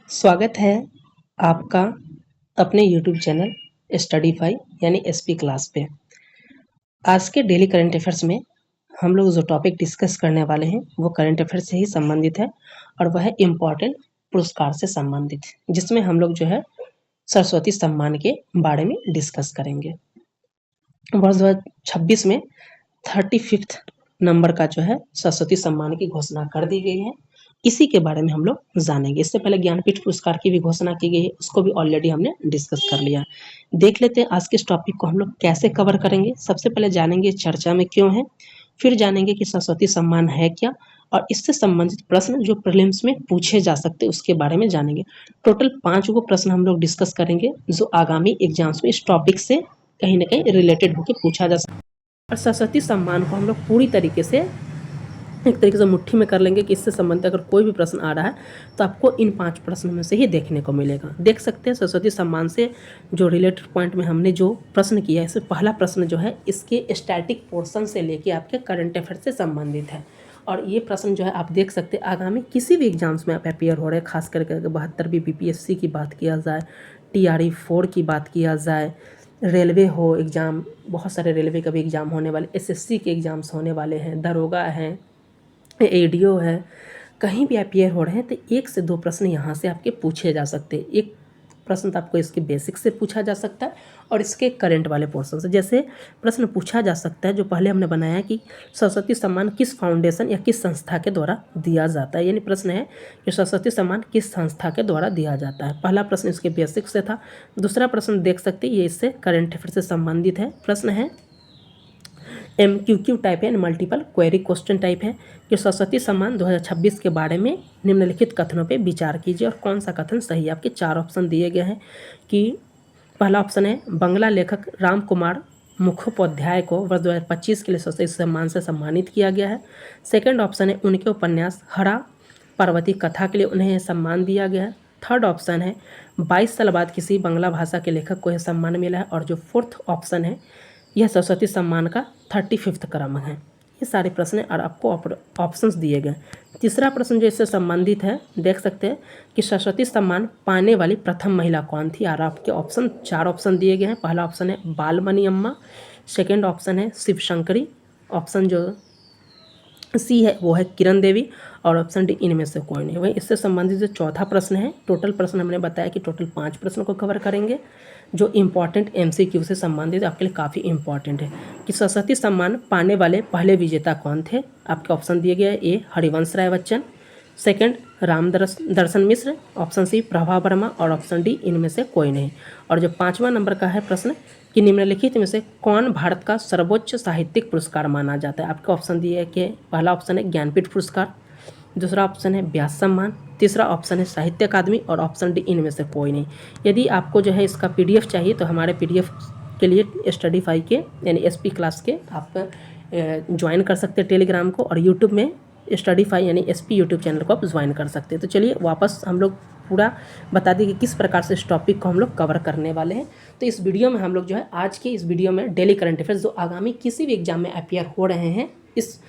स्वागत है आपका अपने YouTube चैनल स्टडीफाई यानी एसपी क्लास पे। आज के डेली करंट अफेयर्स में हम लोग जो टॉपिक डिस्कस करने वाले हैं वो करंट अफेयर्स से ही संबंधित है और वह है इम्पॉर्टेंट पुरस्कार से संबंधित, जिसमें हम लोग जो है सरस्वती सम्मान के बारे में डिस्कस करेंगे। वर्ष 2026 में 35th नंबर का जो है सरस्वती सम्मान की घोषणा कर दी गई है। इसी के बारे में हम लोग जानेंगे। इससे पहले ज्ञानपीठ पुरस्कार की भी घोषणा की गई है, उसको भी ऑलरेडी हमने डिस्कस कर लिया। देख लेते हैं आज के इस टॉपिक को हम लोग कैसे कवर करेंगे। सबसे पहले जानेंगे चर्चा में क्यों है, फिर जानेंगे कि सरस्वती सम्मान है क्या, और इससे संबंधित प्रश्न जो प्रीलिम्स में पूछे जा सकते हैं उसके बारे में जानेंगे। टोटल 5 गो प्रश्न हम लोग डिस्कस करेंगे जो आगामी एग्जाम्स में इस टॉपिक से कहीं ना कहीं रिलेटेड होकर पूछा जा सकता है। और सरस्वती सम्मान को हम लोग पूरी तरीके से एक तरीके से मुट्ठी में कर लेंगे कि इससे संबंधित अगर कोई भी प्रश्न आ रहा है तो आपको इन 5 प्रश्नों में से ही देखने को मिलेगा। देख सकते हैं सरस्वती सम्मान से जो रिलेटेड पॉइंट में हमने जो प्रश्न किया है, इससे पहला प्रश्न जो है इसके स्टैटिक पोर्शन से लेके आपके करंट अफेयर से संबंधित है। और ये प्रश्न जो है आप देख सकते हैं आगामी किसी भी एग्जाम्स में आप अपेयर हो रहे हैं, खास करके 72वीं बीपीएससी की बात किया जाए, TRE 4 की बात किया जाए, रेलवे हो एग्ज़ाम, बहुत सारे रेलवे का भी एग्ज़ाम होने वाले, SSC के एग्ज़ाम्स होने वाले हैं, दरोगा हैं, ADO है, कहीं भी अपेयर हो रहे हैं तो 1 से 2 प्रश्न यहाँ से आपके पूछे जा सकते हैं। एक प्रश्न तो आपको इसके बेसिक से पूछा जा सकता है और इसके करंट वाले पोर्शन से। जैसे प्रश्न पूछा जा सकता है जो पहले हमने बनाया कि सरस्वती सम्मान किस फाउंडेशन या किस संस्था के द्वारा दिया जाता है, यानी प्रश्न है कि सरस्वती सम्मान किस संस्था के द्वारा दिया जाता है। पहला प्रश्न इसके बेसिक से था। दूसरा प्रश्न देख सकते हैं ये इससे करंट अफेयर से संबंधित है। प्रश्न है MQQ टाइप है, मल्टीपल क्वेरी क्वेश्चन टाइप है कि सरस्वती सम्मान 2026 के बारे में निम्नलिखित कथनों पे विचार कीजिए और कौन सा कथन सही है। आपके 4 ऑप्शन दिए गए हैं कि पहला ऑप्शन है बांग्ला लेखक राम कुमार मुखोपाध्याय को वर्ष 2025 के लिए सरस्वती सम्मान से सम्मानित किया गया है। सेकंड ऑप्शन है उनके उपन्यास हरा पार्वती कथा के लिए उन्हें सम्मान दिया गया है। थर्ड ऑप्शन है 22 साल बाद किसी बांग्ला भाषा के लेखक को यह सम्मान मिला है। और जो फोर्थ ऑप्शन है यह सरस्वती सम्मान का 35वां क्रम है। ये सारे प्रश्न और आपको ऑप्शंस दिए गए। तीसरा प्रश्न जो इससे संबंधित है, देख सकते हैं कि सरस्वती सम्मान पाने वाली प्रथम महिला कौन थी। और आपके ऑप्शन 4 ऑप्शन दिए गए हैं। पहला ऑप्शन है बालमणि अम्मा, सेकेंड ऑप्शन है शिवशंकरी, ऑप्शन जो सी है वो है किरण देवी, और ऑप्शन डी इनमें से कोई नहीं। वही इससे संबंधित जो चौथा प्रश्न है, टोटल प्रश्न हमने बताया कि टोटल 5 प्रश्नों को कवर करेंगे जो इम्पॉर्टेंट MCQ से संबंधित आपके लिए काफ़ी इंपॉर्टेंट है कि सरस्वती सम्मान पाने वाले पहले विजेता कौन थे। आपके ऑप्शन दिए गए ए हरिवंश राय बच्चन, सेकंड दर्शन मिश्र, ऑप्शन सी प्रभा वर्मा, और ऑप्शन डी इनमें से कोई नहीं। और जो 5वां नंबर का है प्रश्न कि निम्नलिखित में से कौन भारत का सर्वोच्च साहित्यिक पुरस्कार माना जाता है। आपके ऑप्शन दिए कि पहला ऑप्शन है ज्ञानपीठ पुरस्कार, दूसरा ऑप्शन है व्यास सम्मान, तीसरा ऑप्शन है साहित्य अकादमी, और ऑप्शन डी इनमें से कोई नहीं। यदि आपको जो है इसका PDF चाहिए तो हमारे PDF के लिए स्टडीफाई के यानी SP क्लास के आप ज्वाइन कर सकते हैं टेलीग्राम को, और यूट्यूब में स्टडीफाई यानी SP यूट्यूब चैनल को आप ज्वाइन कर सकते हैं। तो चलिए वापस हम लोग पूरा बता दें कि किस प्रकार से इस टॉपिक को हम लोग कवर करने वाले हैं। तो इस वीडियो में हम लोग जो है आज के इस वीडियो में डेली करंट अफेयर्स जो आगामी किसी भी एग्जाम में अपेयर हो रहे हैं, इस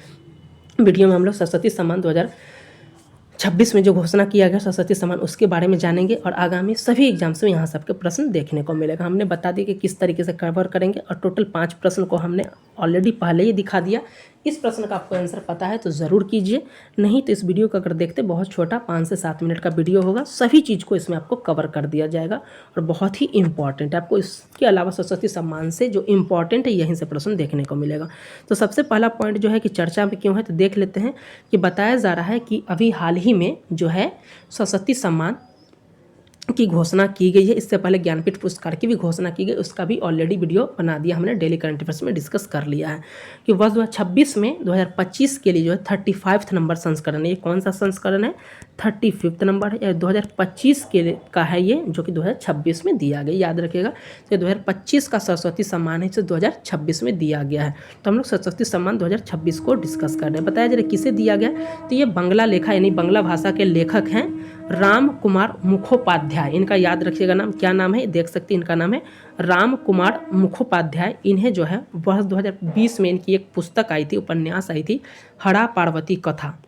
वीडियो में हम लोग सरस्वती सम्मान 2026 में जो घोषणा किया गया सरस्वती सम्मान उसके बारे में जानेंगे। और आगामी सभी एग्जाम्स में यहाँ सबके प्रश्न देखने को मिलेगा। हमने बता दिया कि किस तरीके से कवर करेंगे, और टोटल 5 प्रश्न को हमने ऑलरेडी पहले ही दिखा दिया। इस प्रश्न का आपको आंसर पता है तो ज़रूर कीजिए, नहीं तो इस वीडियो को अगर देखते बहुत छोटा 5 से 7 मिनट का वीडियो होगा, सभी चीज़ को इसमें आपको कवर कर दिया जाएगा और बहुत ही इंपॉर्टेंट है। आपको इसके अलावा सरस्वती सम्मान से जो इम्पॉर्टेंट है यहीं से प्रश्न देखने को मिलेगा। तो सबसे पहला पॉइंट जो है कि चर्चा में क्यों है तो देख लेते हैं कि बताया जा रहा है कि अभी हाल ही में जो है सरस्वती सम्मान की घोषणा की गई है। इससे पहले ज्ञानपीठ पुरस्कार की भी घोषणा की गई, उसका भी ऑलरेडी वीडियो बना दिया हमने, डेली करंट अफेयर्स में डिस्कस कर लिया है कि वर्ष 2026 में 2025 के लिए जो है 35वां नंबर संस्करण है। ये कौन सा संस्करण है? 35वां नंबर है, 2025 के लिए का है ये, जो कि 2026 में दिया गया। याद रखिएगा तो 2025 का सरस्वती सम्मान है, इसे 2026 में दिया गया है। तो हम लोग सरस्वती सम्मान 2026 को डिस्कस कर रहे हैं। बताया जरा किसे दिया गया, तो ये बांग्ला लेखा यानी बांग्ला भाषा के लेखक हैं राम कुमार मुखोपाध्याय। इनका याद रखिएगा नाम, क्या नाम है देख सकते हैं, इनका नाम है राम कुमार मुखोपाध्याय। इन्हें जो है वर्ष 2020 में इनकी एक पुस्तक आई थी, उपन्यास आई थी हरा पार्वती कथा,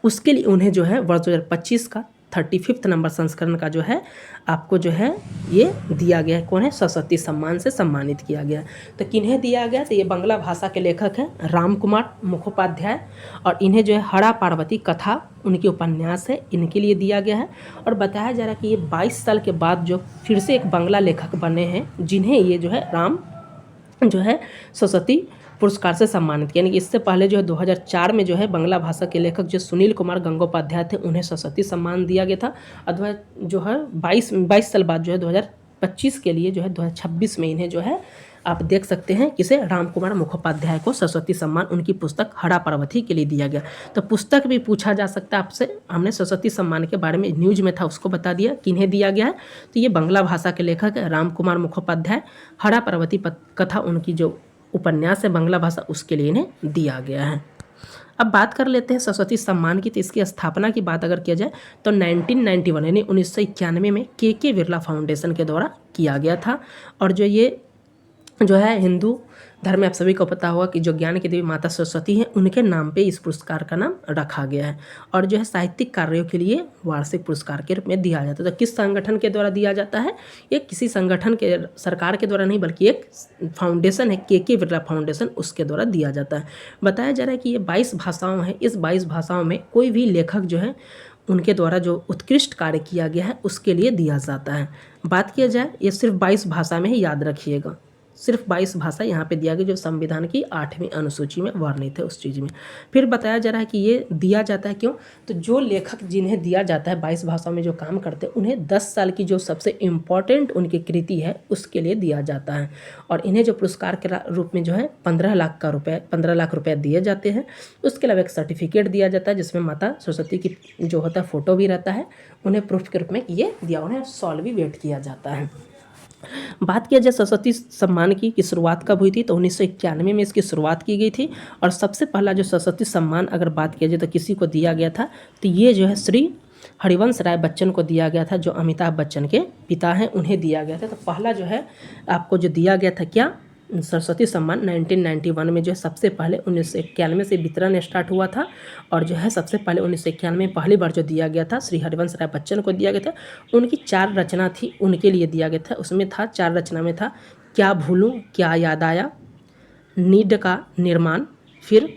उसके लिए उन्हें जो है वर्ष 2025 का 35 नंबर संस्करण का जो है आपको जो है ये दिया गया है। कौन है? सरस्वती सम्मान से सम्मानित किया गया। तो किन्हें दिया गया? तो ये बांग्ला भाषा के लेखक हैं राम कुमार मुखोपाध्याय, और इन्हें जो है हड़ा पार्वती कथा उनके उपन्यास है, इनके लिए दिया गया है। और बताया जा रहा है कि ये 22 साल के बाद जो फिर से एक बांग्ला लेखक बने हैं, जिन्हें ये जो है राम जो है सरस्वती पुरस्कार से सम्मानित किया। यानी कि इससे पहले जो है 2004 में जो है बांग्ला भाषा के लेखक जो सुनील कुमार गंगोपाध्याय थे, उन्हें सरस्वती सम्मान दिया गया था। और जो है 22 साल बाद जो है 2025 के लिए जो है 2026 में इन्हें जो है आप देख सकते हैं किसे, राम कुमार मुखोपाध्याय को सरस्वती सम्मान उनकी पुस्तक हड़ा पार्वती के लिए दिया गया। तो पुस्तक भी पूछा जा सकता है आपसे। हमने सरस्वती सम्मान के बारे में न्यूज़ में था, उसको बता दिया किन्हें दिया गया है। तो ये बांग्ला भाषा के लेखक है राम कुमार मुखोपाध्याय, हड़ा पार्वती कथा उनकी जो उपन्यास है बांग्ला भाषा, उसके लिए इन्हें दिया गया है। अब बात कर लेते हैं सरस्वती सम्मान की। तो इसकी स्थापना की बात अगर किया जाए तो 1991 यानी 1991 में के बिरला फाउंडेशन के द्वारा किया गया था। और ये जो है हिंदू धर्म में आप सभी को पता होगा कि जो ज्ञान की देवी माता सरस्वती हैं, उनके नाम पे इस पुरस्कार का नाम रखा गया है। और जो है साहित्यिक कार्यों के लिए वार्षिक पुरस्कार के रूप में दिया जाता है। तो किस संगठन के द्वारा दिया जाता है? ये किसी संगठन के, सरकार के द्वारा नहीं, बल्कि एक फाउंडेशन है के बिरला फाउंडेशन, उसके द्वारा दिया जाता है। बताया जा रहा है कि ये 22 भाषाओं हैं। इस 22 भाषाओं में कोई भी लेखक जो है उनके द्वारा जो उत्कृष्ट कार्य किया गया है उसके लिए दिया जाता है। बात किया जाए, ये सिर्फ 22 भाषा में ही याद रखिएगा, सिर्फ 22 भाषा यहाँ पे दिया गया जो संविधान की 8वीं अनुसूची में वर्णित है उस चीज़ में। फिर बताया जा रहा है कि ये दिया जाता है क्यों? तो जो लेखक जिन्हें दिया जाता है 22 भाषाओं में जो काम करते हैं, उन्हें 10 साल की जो सबसे इम्पॉर्टेंट उनकी कृति है उसके लिए दिया जाता है। और इन्हें जो पुरस्कार के रूप में जो है 15 लाख रुपए दिए जाते हैं। उसके अलावा एक सर्टिफिकेट दिया जाता है जिसमें माता सरस्वती की जो होता है फ़ोटो भी रहता है। उन्हें प्रूफ के रूप में ये दिया, उन्हें सॉल्व भी वेट किया जाता है। बात किया जाए सरस्वती सम्मान की शुरुआत कब हुई थी? तो 1991 में इसकी शुरुआत की गई थी। और सबसे पहला जो सरस्वती सम्मान अगर बात किया जाए तो किसी को दिया गया था, तो ये जो है श्री हरिवंश राय बच्चन को दिया गया था, जो अमिताभ बच्चन के पिता हैं, उन्हें दिया गया था। तो पहला जो है आपको जो दिया गया था क्या, सरस्वती सम्मान 1991 में जो है सबसे पहले 1991 से वितरण स्टार्ट हुआ था। और जो है सबसे पहले 1991 में पहली बार जो दिया गया था श्री हरिवंश राय बच्चन को दिया गया था। उनकी 4 रचना थी, उनके लिए दिया गया था। उसमें था 4 रचना में था क्या भूलूं क्या याद आया, नीड का निर्माण, फिर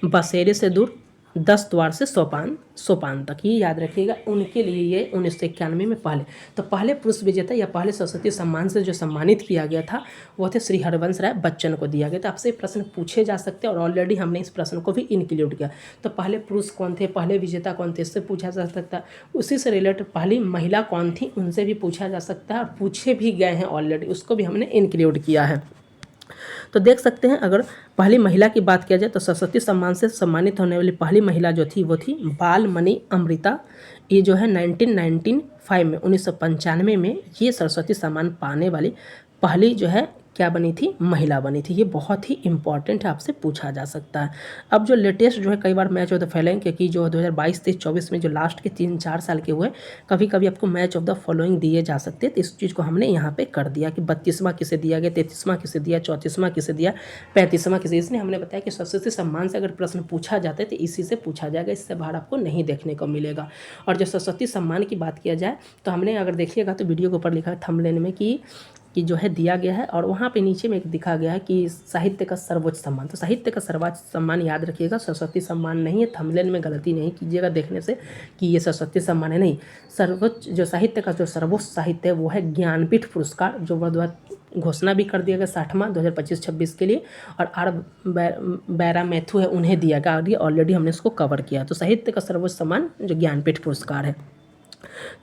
बसेरे से दूर, 10 द्वार से सोपान तक। ये याद रखिएगा, उनके लिए ये 1991 में पहले पुरुष विजेता या पहले सरस्वती सम्मान से जो सम्मानित किया गया था वो थे श्री हरिवंश राय बच्चन को दिया गया था। आपसे प्रश्न पूछे जा सकते हैं और ऑलरेडी हमने इस प्रश्न को भी इंक्लूड किया। तो पहले पुरुष कौन थे, पहले विजेता कौन थे, इससे पूछा जा सकता है। उसी से रिलेटेड पहली महिला कौन थी, उनसे भी पूछा जा सकता है, और पूछे भी गए हैं ऑलरेडी, उसको भी हमने इंक्लूड किया है। तो देख सकते हैं, अगर पहली महिला की बात किया जाए तो सरस्वती सम्मान से सम्मानित होने वाली पहली महिला जो थी वो थी बालमणि अमृता। ये जो है 1995 में ये सरस्वती सम्मान पाने वाली पहली जो है क्या बनी थी, महिला बनी थी। ये बहुत ही इंपॉर्टेंट है, आपसे पूछा जा सकता है। अब जो लेटेस्ट जो है कई बार मैच ऑफ द फॉलोइंग, क्योंकि जो 2022, 23, 24 में जो लास्ट के 3-4 साल के हुए, कभी कभी आपको मैच ऑफ द फॉलोइंग दिए जा सकते हैं। तो इस चीज़ को हमने यहाँ पे कर दिया कि 32वां किसे दिया गया, 33वां किसे दिया, 34वां किसे दिया, 35वां किसे। इसलिए हमने बताया कि सरस्वती सम्मान से अगर प्रश्न पूछा जाता है तो इसी से पूछा जाएगा, इससे बाहर आपको नहीं देखने को मिलेगा। और जो सरस्वती सम्मान की बात किया जाए तो हमने अगर देखिएगा तो वीडियो के ऊपर लिखा है थंबनेल में कि जो है दिया गया है, और वहाँ पे नीचे में एक दिखा गया है कि साहित्य का सर्वोच्च सम्मान। तो साहित्य का सर्वोच्च सम्मान याद रखिएगा, सरस्वती सम्मान नहीं है। थंबनेल में गलती नहीं कीजिएगा देखने से कि ये सरस्वती सम्मान है, नहीं। सर्वोच्च जो साहित्य का जो सर्वोच्च साहित्य है वो है ज्ञानपीठ पुरस्कार, जो घोषणा भी कर दिया गया 60वां 2025-26 के लिए। और आर बैरा मैथ्यू है, उन्हें दिया गया, और ये ऑलरेडी हमने इसको कवर किया। तो साहित्य का सर्वोच्च सम्मान जो ज्ञानपीठ पुरस्कार है।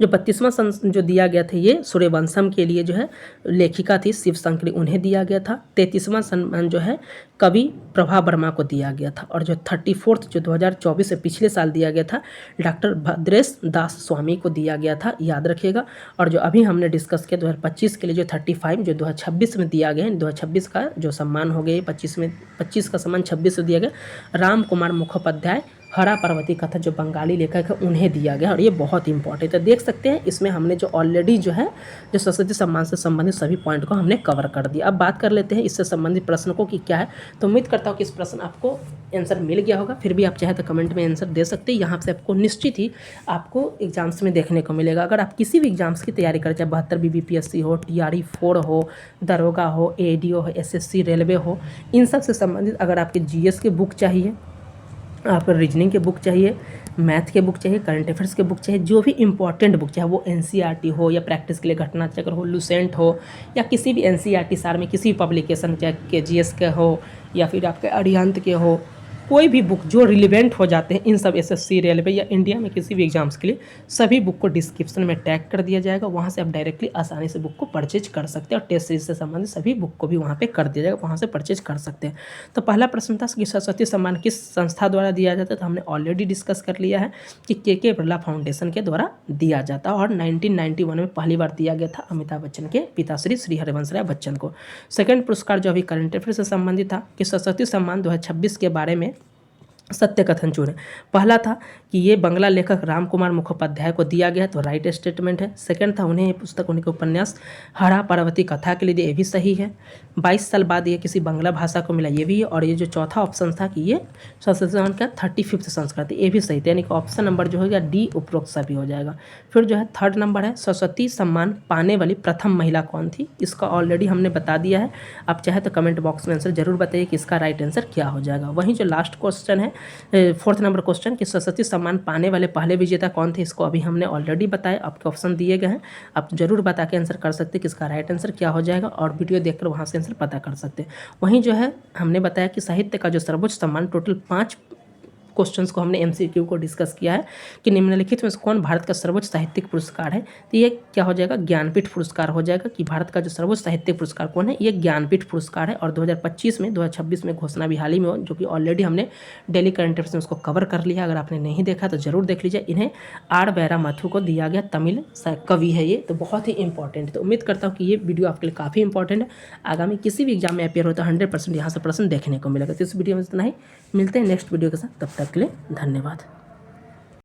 जो 32वां जो दिया गया था ये सूर्यवंशम के लिए जो है लेखिका थी शिव शंकरी, उन्हें दिया गया था। 33वां सम्मान जो है कवि प्रभा वर्मा को दिया गया था। और जो 34th जो 2024 से पिछले साल दिया गया था डॉक्टर भद्रेश दास स्वामी को दिया गया था, याद रखिएगा। और जो अभी हमने डिस्कस किया 2025 के लिए जो 35 जो 2026 में दिया गया है, 2026 का जो सम्मान हो गया 25 का सम्मान 26 से दिया गया, राम कुमार मुखोपाध्याय हरा पार्वती कथा जो बंगाली लेखक है उन्हें दिया गया और ये बहुत इंपॉर्टेंट है। देख सकते हैं इसमें हमने जो ऑलरेडी जो है जो सरस्वती सम्मान से संबंधित सभी पॉइंट को हमने कवर कर दिया। अब बात कर लेते हैं इससे संबंधित प्रश्न को कि क्या है। तो उम्मीद करता हूँ कि इस प्रश्न आपको आंसर मिल गया होगा, फिर भी आप चाहे तो कमेंट में आंसर दे सकते हैं। यहाँ से आपको निश्चित ही आपको एग्जाम्स में देखने को मिलेगा। अगर आप किसी भी एग्जाम्स की तैयारी करें, चाहे 72 BBPSC हो, TRE 4 हो, दरोगा हो, ADO हो, SSC रेलवे हो, इन सब से संबंधित अगर आपके GS के बुक चाहिए, आपको रीजनिंग के बुक चाहिए, मैथ के बुक चाहिए, करंट अफेयर्स के बुक चाहिए, जो भी इंपॉर्टेंट बुक चाहे वो NCERT हो या प्रैक्टिस के लिए घटना चक्र हो, लुसेंट हो या किसी भी NCERT सार में किसी भी पब्लिकेशन चाहे KGS के हो या फिर आपके अरिहंत के हो, कोई भी बुक जो रिलेवेंट हो जाते हैं इन सब SSC रेलवे या इंडिया में किसी भी एग्जाम्स के लिए, सभी बुक को डिस्क्रिप्शन में टैग कर दिया जाएगा। वहाँ से आप डायरेक्टली आसानी से बुक को परचेज कर सकते हैं और टेस्ट सीरीज से संबंधित सभी बुक को भी वहाँ पे कर दिया जाएगा, वहाँ से परचेज कर सकते हैं। तो पहला प्रश्न था कि सरस्वती सम्मान किस संस्था द्वारा दिया जाता है, तो हमने ऑलरेडी डिस्कस कर लिया है कि KK बिरला फाउंडेशन के द्वारा दिया जाता है और 1991 में पहली बार दिया गया था अमिताभ बच्चन के पिताश्री श्री हरिवंश राय बच्चन को। सेकंड पुरस्कार जो अभी करंट अफेयर से संबंधित था कि सरस्वती सम्मान 2026 के बारे में सत्य कथन चुने। पहला था कि ये बंगला लेखक राम कुमार मुखोपाध्याय को दिया गया, तो राइट स्टेटमेंट है। सेकंड था उन्हें ये पुस्तक उनके उपन्यास हरा पार्वती कथा के लिए दिया, ये भी सही है। 22 साल बाद ये किसी बंगला भाषा को मिला, ये भी है। और ये जो चौथा ऑप्शन था कि ये सरस्वती सम्मान का 35th संस्कृति, ये भी सही था। यानी कि ऑप्शन नंबर जो हो गया D उपरोक्त सभी हो जाएगा। फिर जो है थर्ड नंबर है सरस्वती सम्मान पाने वाली प्रथम महिला कौन थी, इसका ऑलरेडी हमने बता दिया है। आप चाहे तो कमेंट बॉक्स में आंसर जरूर बताइए कि इसका राइट आंसर क्या हो जाएगा। वहीं जो लास्ट क्वेश्चन है, फोर्थ नंबर क्वेश्चन कि सरस्वती सम्मान पाने वाले पहले विजेता कौन थे, इसको अभी हमने ऑलरेडी बताया। आपके ऑप्शन दिए गए हैं, आप जरूर बता के आंसर कर सकते हैं कि इसका राइट आंसर क्या हो जाएगा और वीडियो देखकर वहाँ से आंसर पता कर सकते हैं। वहीं जो है हमने बताया कि साहित्य का जो सर्वोच्च सम्मान, टोटल 5 क्वेश्चंस को हमने MCQ को डिस्कस किया है कि निम्नलिखित में से कौन भारत का सर्वोच्च साहित्यिक पुरस्कार है, तो ये क्या हो जाएगा, ज्ञानपीठ पुरस्कार हो जाएगा। कि भारत का जो सर्वोच्च साहित्यिक पुरस्कार कौन है, ये ज्ञानपीठ पुरस्कार है। और 2026 में घोषणा भी हाल ही में हो, जो कि ऑलरेडी हमने डेली करंट अफेयर्स में उसको कवर कर लिया। अगर आपने नहीं देखा तो जरूर देख लीजिए। इन्हें R वैरामथु को दिया गया, तमिल कवि है ये, तो बहुत ही इंपॉर्टेंट है। तो उम्मीद करता हूँ कि ये वीडियो आपके लिए काफ़ी इंपॉर्टेंट है। आगामी किसी भी एग्जाम में अपेयर हो तो 100% यहाँ से प्रश्न देखने को मिलेगा। तो इस वीडियो में इतना ही, मिलते हैं नेक्स्ट वीडियो के साथ, तब तक के लिए धन्यवाद।